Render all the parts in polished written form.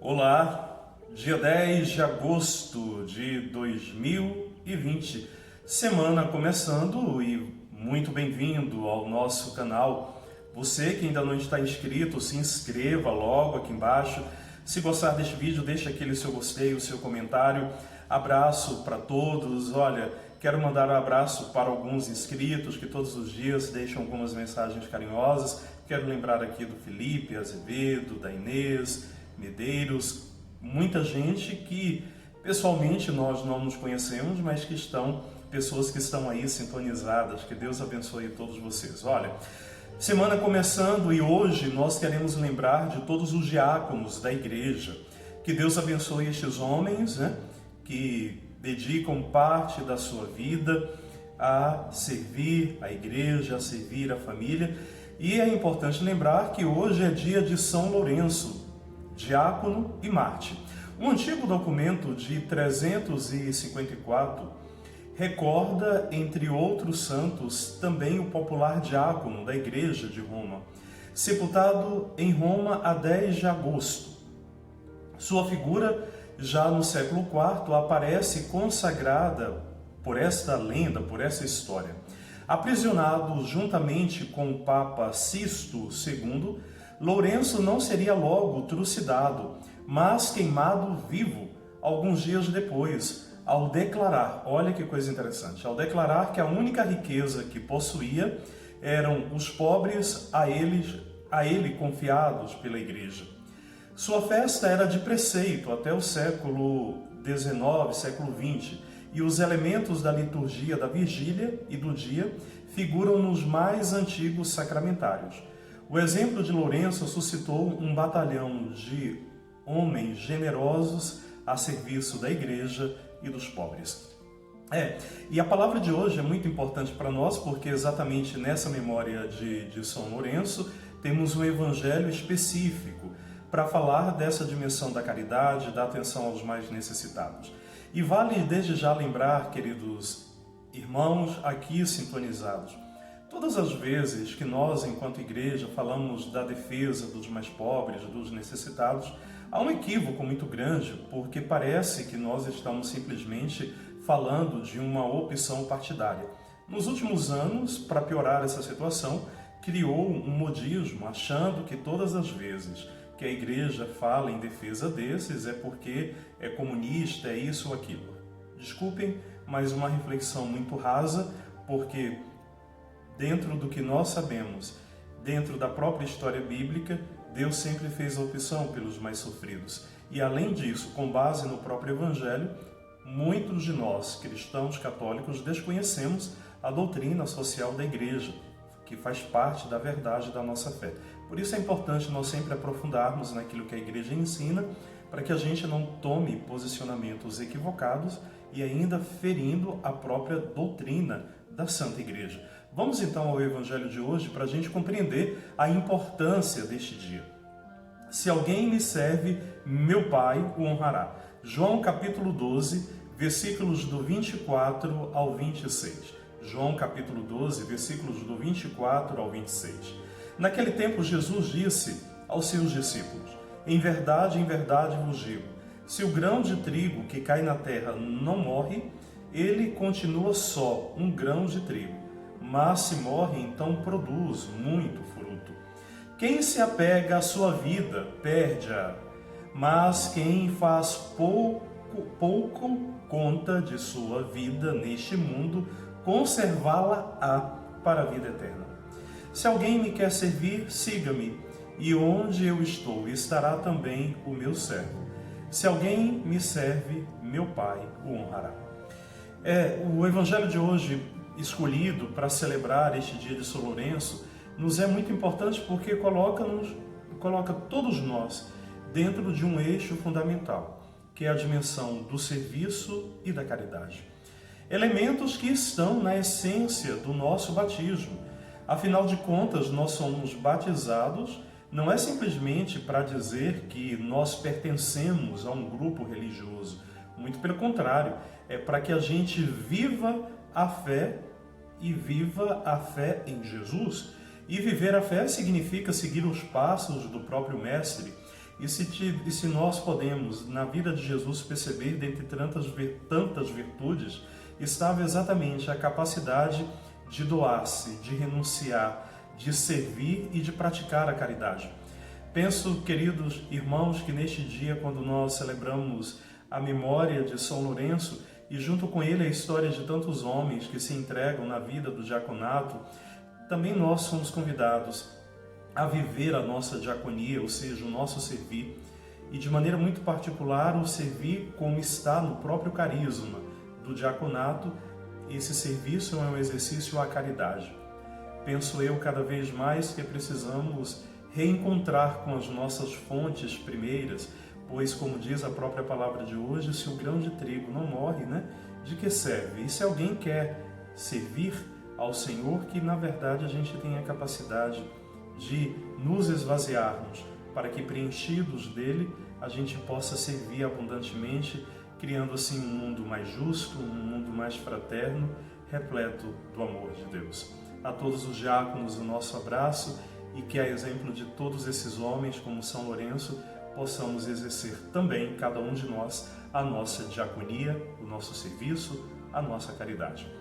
Olá, dia 10 de agosto de 2020, semana começando e muito bem-vindo ao nosso canal. Você que ainda não está inscrito, se inscreva logo aqui embaixo. Se gostar deste vídeo, deixe aquele seu gostei, o seu comentário. Abraço para todos. Olha, quero mandar um abraço para alguns inscritos que todos os dias deixam algumas mensagens carinhosas. Quero lembrar aqui do Felipe Azevedo, da Inês Medeiros, muita gente que pessoalmente nós não nos conhecemos, mas que pessoas que estão aí sintonizadas. Que Deus abençoe todos vocês. Olha, semana começando e hoje nós queremos lembrar de todos os diáconos da igreja. Que Deus abençoe estes homens, que dedicam parte da sua vida a servir a igreja, a servir a família. E é importante lembrar que hoje é dia de São Lourenço, diácono e mártir. Um antigo documento de 354 recorda, entre outros santos, também o popular diácono da Igreja de Roma, sepultado em Roma a 10 de agosto. Sua figura, já no século IV, aparece consagrada por esta lenda, por essa história. Aprisionado juntamente com o Papa Sisto II, Lourenço não seria logo trucidado, mas queimado vivo alguns dias depois, ao declarar, olha que coisa interessante, ao declarar que a única riqueza que possuía eram os pobres a ele confiados pela igreja. Sua festa era de preceito até o século XIX, século XX, e os elementos da liturgia da vigília e do dia figuram nos mais antigos sacramentários. O exemplo de Lourenço suscitou um batalhão de homens generosos a serviço da igreja e dos pobres. E a palavra de hoje é muito importante para nós, porque exatamente nessa memória de São Lourenço temos um evangelho específico para falar dessa dimensão da caridade, da atenção aos mais necessitados. E vale desde já lembrar, queridos irmãos aqui sintonizados, todas as vezes que nós, enquanto igreja, falamos da defesa dos mais pobres, dos necessitados, há um equívoco muito grande, porque parece que nós estamos simplesmente falando de uma opção partidária. Nos últimos anos, para piorar essa situação, criou um modismo, achando que todas as vezes que a igreja fala em defesa desses é porque é comunista, é isso ou aquilo. Desculpem, mas uma reflexão muito rasa, porque dentro do que nós sabemos, dentro da própria história bíblica, Deus sempre fez a opção pelos mais sofridos. E além disso, com base no próprio Evangelho, muitos de nós, cristãos católicos, desconhecemos a doutrina social da igreja, que faz parte da verdade da nossa fé. Por isso é importante nós sempre aprofundarmos naquilo que a igreja ensina, para que a gente não tome posicionamentos equivocados e ainda ferindo a própria doutrina da Santa Igreja. Vamos então ao Evangelho de hoje para a gente compreender a importância deste dia. Se alguém me serve, meu Pai o honrará. João capítulo 12, versículos do 24 ao 26. João capítulo 12, versículos do 24 ao 26. Naquele tempo Jesus disse aos seus discípulos: em verdade vos digo, se o grão de trigo que cai na terra não morre, ele continua só um grão de trigo, mas se morre, então produz muito fruto. Quem se apega à sua vida, perde-a, mas quem faz pouco conta de sua vida neste mundo, conservá-la-á para a vida eterna. Se alguém me quer servir, siga-me, e onde eu estou, estará também o meu servo. Se alguém me serve, meu Pai o honrará. O Evangelho de hoje, escolhido para celebrar este dia de São Lourenço, nos é muito importante porque coloca todos nós dentro de um eixo fundamental, que é a dimensão do serviço e da caridade. Elementos que estão na essência do nosso batismo. Afinal de contas, nós somos batizados não é simplesmente para dizer que nós pertencemos a um grupo religioso. Muito pelo contrário, é para que a gente viva a fé e viva a fé em Jesus. E viver a fé significa seguir os passos do próprio Mestre. E se nós podemos, na vida de Jesus, perceber, dentre tantas virtudes, estava exatamente a capacidade de doar-se, de renunciar, de servir e de praticar a caridade. Penso, queridos irmãos, que neste dia, quando nós celebramos a memória de São Lourenço e junto com ele a história de tantos homens que se entregam na vida do diaconato, também nós somos convidados a viver a nossa diaconia, ou seja, o nosso servir, e de maneira muito particular o servir como está no próprio carisma do diaconato. Esse serviço é um exercício à caridade. Penso eu cada vez mais que precisamos reencontrar com as nossas fontes primeiras, pois, como diz a própria palavra de hoje, se o grão de trigo não morre, de que serve? E se alguém quer servir ao Senhor, que na verdade a gente tem a capacidade de nos esvaziarmos, para que, preenchidos dele, a gente possa servir abundantemente, criando assim um mundo mais justo, um mundo mais fraterno, repleto do amor de Deus. A todos os diáconos o nosso abraço, e que, a exemplo de todos esses homens, como São Lourenço, possamos exercer também, cada um de nós, a nossa diaconia, o nosso serviço, a nossa caridade.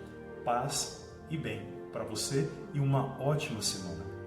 Paz e bem para você e uma ótima semana.